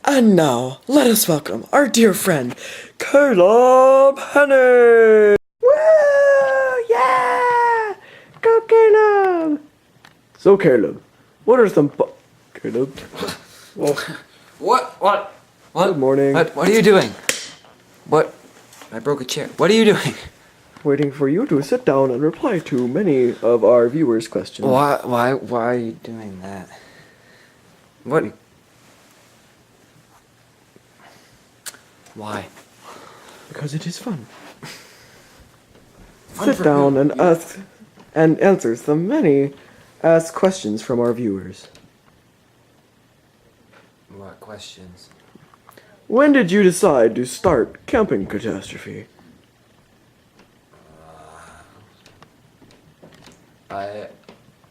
And now, let us welcome our dear friend, Caleb Hennig! Woo! Yeah! Go Caleb! So Caleb, what are some Caleb? Well, What? Good morning. What are you doing? What? I broke a chair. What are you doing? Waiting for you to sit down and reply to many of our viewers' questions. Why are you doing that? What? Why? Because it is fun. Fun Sit for down who? and ask and answer the many asked questions from our viewers. What questions? When did you decide to start Camping Catastrophe?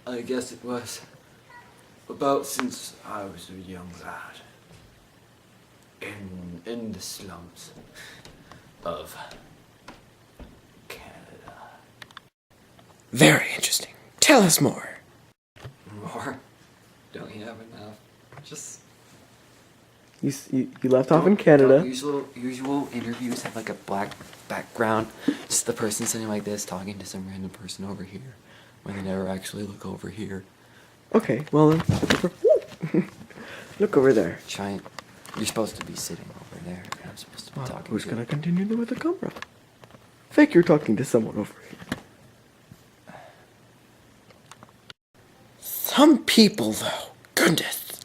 I guess it was about since I was a young lad in the slums of Canada. Very interesting. Tell us more. More? Don't you have enough? Just You left off in Canada. don't usual interviews have like a black background. Just the person sitting like this talking to some random person over here when they never actually look over here. Okay, well then, look over there. You're supposed to be sitting over there, and I'm supposed to be talking Who's to gonna you. continue with the camera? Fake you're talking to someone over here. Some people, though, goodness.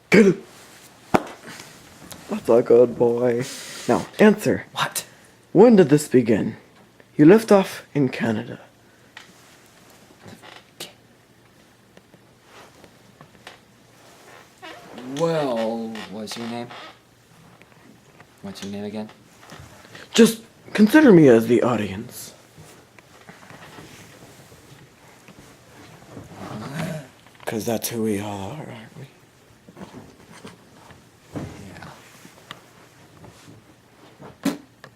Good. That's a good boy. Now, answer. What? When did this begin? You left off in Canada. Well, what's your name? What's your name again? Just consider me as the audience. Because that's who we all are, aren't we? Yeah.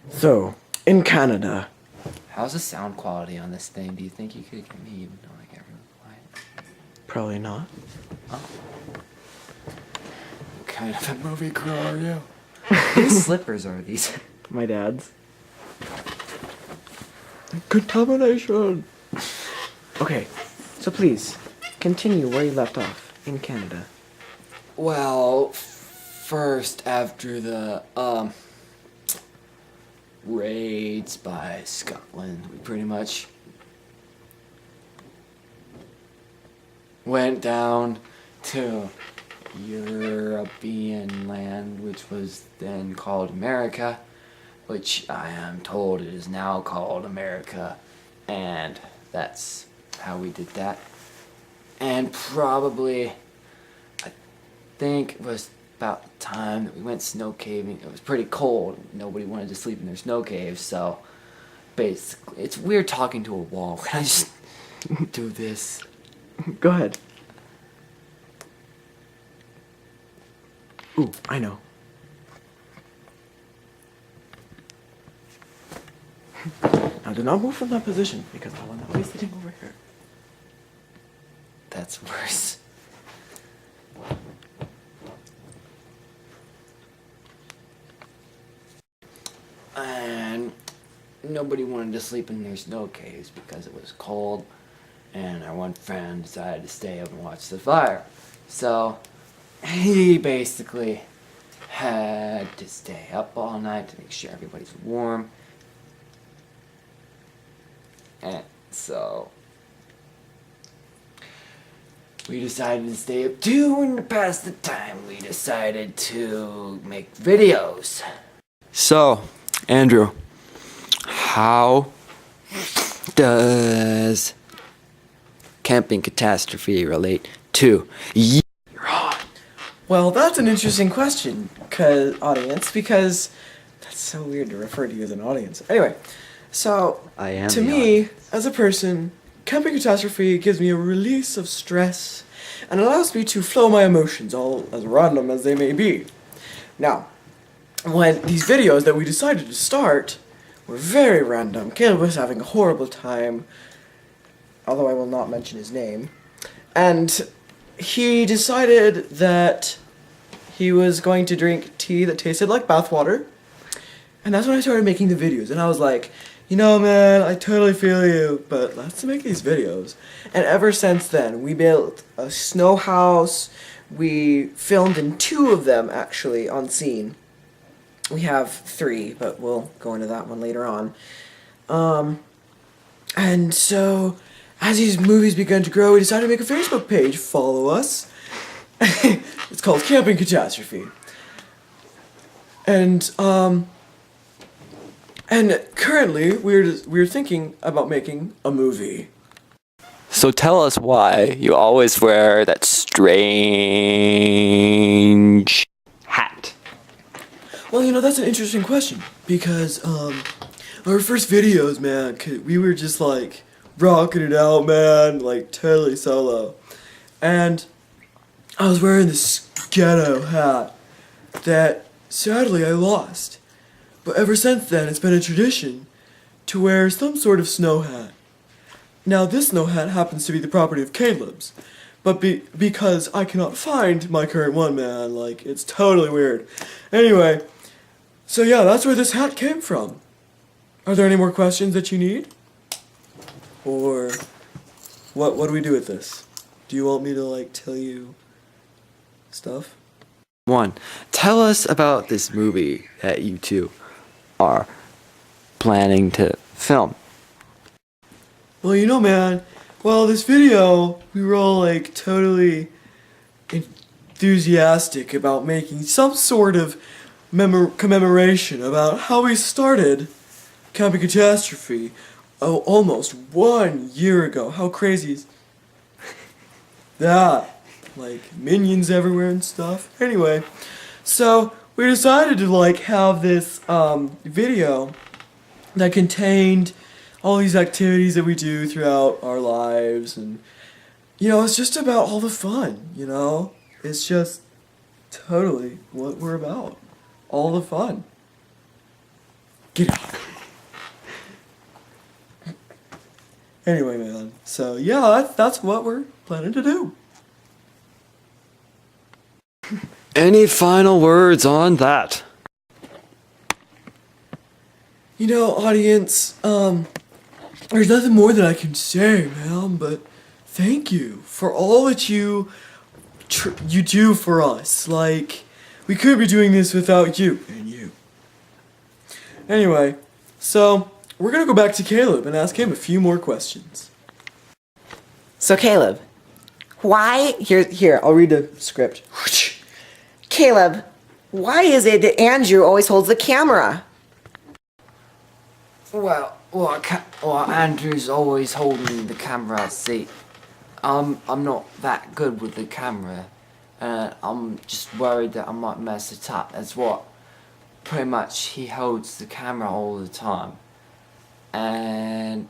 So, in Canada, How's the sound quality on this thing? Do you think you could get me even though I get really quiet? probably not. What kind of a movie crew are you? Whose slippers are these? My dad's. Contamination! Okay, so please, continue where you left off, in Canada. Well, first after the raids by Scotland, we pretty much went down to European land, which was then called America, which I am told it is now called America, and that's how we did that. And probably, I think it was about the time that we went snow caving. It was pretty cold. Nobody wanted to sleep in their snow caves, so basically, it's weird talking to a wall. Can I just do this? Go ahead. Ooh, I know. Now do not move from that position, because I will not be sitting over here. That's worse. And nobody wanted to sleep in their snow caves because it was cold, and our one friend decided to stay up and watch the fire. So he basically had to stay up all night to make sure everybody's warm. And so we decided to stay up too, and to pass the time we decided to make videos. So, Andrew, how does Camping Catastrophe relate to you? Well, that's an interesting question, audience, because that's so weird to refer to you as an audience. Anyway, so, I am to the me, audience. as a person, Camping Catastrophe gives me a release of stress and allows me to flow my emotions, all as random as they may be. Now, when these videos that we decided to start were very random, Caleb was having a horrible time, although I will not mention his name. And he decided that he was going to drink tea that tasted like bathwater. And that's when I started making the videos. And I was like, you know, man, I totally feel you, but let's make these videos. And ever since then, we built a snow house. We filmed in 2 of them, actually, on scene. We have 3, but we'll go into that one later on. And so, as these movies began to grow, we decided to make a Facebook page. Follow us. It's called Camping Catastrophe. And currently, we're thinking about making a movie. So tell us why you always wear that strange hat. Well, you know, that's an interesting question, because, our first videos, man, we were just, like, rocking it out, man, like, totally solo. And I was wearing this ghetto hat that, sadly, I lost. But ever since then, it's been a tradition to wear some sort of snow hat. Now, this snow hat happens to be the property of Caleb's, but because I cannot find my current one, man, like, it's totally weird. Anyway, so yeah, that's where this hat came from. Are there any more questions that you need? Or what do we do with this? Do you want me to, like, tell you stuff? 1. Tell us about this movie that you two are planning to film. Well, you know, man, well, this video, we were all, like, totally enthusiastic about making some sort of commemoration about how we started Camping Catastrophe almost 1 year ago. How crazy is that? Like, minions everywhere and stuff. Anyway, so we decided to, like, have this video that contained all these activities that we do throughout our lives, and, you know, it's just about all the fun, you know? It's just totally what we're about. All the fun. Get out. Anyway, man, so yeah, that's what we're planning to do. Any final words on that? You know, audience, there's nothing more that I can say, man, but thank you for all that you do for us. Like, we could be doing this without you and you. Anyway, so we're gonna go back to Caleb and ask him a few more questions. So Caleb, why, Here, I'll read the script. Caleb, why is it that Andrew always holds the camera? Well, Andrew's always holding the camera. See, I'm not that good with the camera, and I'm just worried that I might mess it up. That's what, pretty much, he holds the camera all the time, and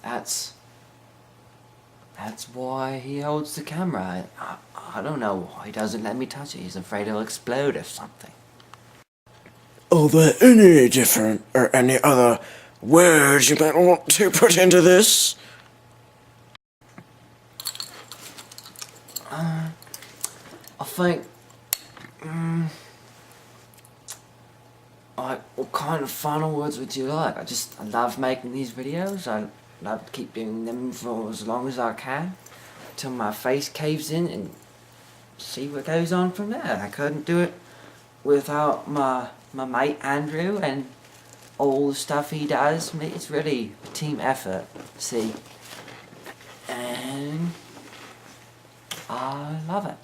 that's why he holds the camera. I don't know why he doesn't let me touch it. He's afraid it'll explode or something. Are there any different or any other words you might want to put into this? I think, like, what kind of final words would you like? I love making these videos. I love to keep doing them for as long as I can, till my face caves in, and see what goes on from there. I couldn't do it without my mate Andrew and all the stuff he does. It's really a team effort, see, and I love it.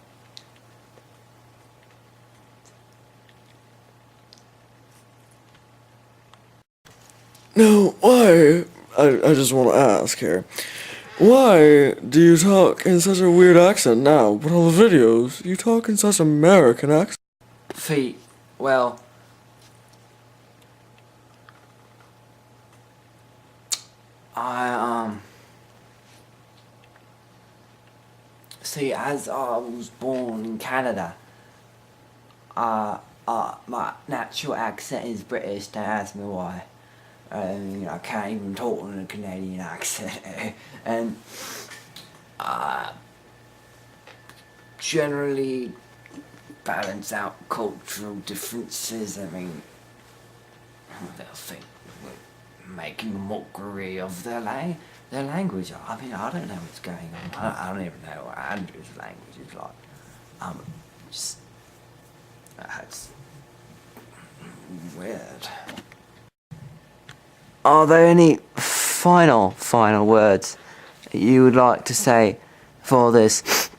Now, why, I just want to ask here, why do you talk in such a weird accent now, but all the videos, you talk in such American accent? Feet, well, see, as I was born in Canada, my natural accent is British. Don't ask me why. and you know, I can't even talk in a Canadian accent, and generally balance out cultural differences. I mean, they'll think we're making a mockery of their language. I mean, I don't know what's going on. I don't even know what Andrew's language is like. Just that's weird. Are there any final words you would like to say for this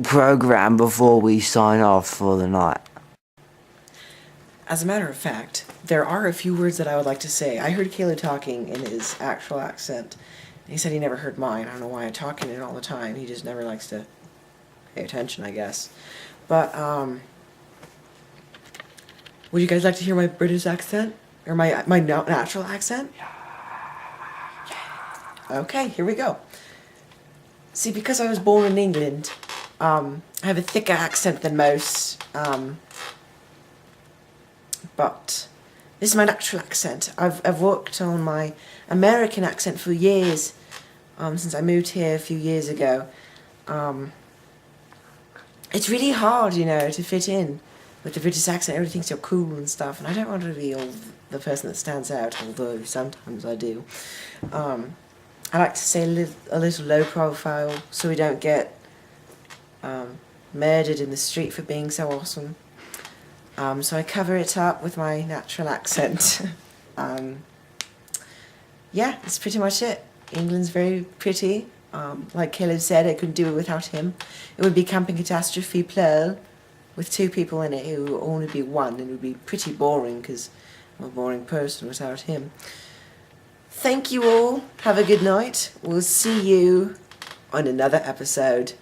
program before we sign off for the night? As a matter of fact, there are a few words that I would like to say. I heard Caleb talking in his actual accent. He said he never heard mine. I don't know why I talk in it all the time. He just never likes to pay attention, I guess. But, would you guys like to hear my British accent? Or my natural accent? Yeah. Okay, here we go. See, because I was born in England, I have a thicker accent than most. But this is my natural accent. I've worked on my American accent for years, since I moved here a few years ago. It's really hard, you know, to fit in with the British accent. Everything's so cool and stuff, and I don't want to be the person that stands out, although sometimes I do. I like to stay a little low profile so we don't get murdered in the street for being so awesome. So I cover it up with my natural accent. Yeah, that's pretty much it. England's very pretty. Like Caleb said, I couldn't do it without him. It would be Camping Catastrophe plural with 2 people in it. It would only be 1, and it would be pretty boring because I'm a boring person without him. Thank you all. Have a good night. We'll see you on another episode.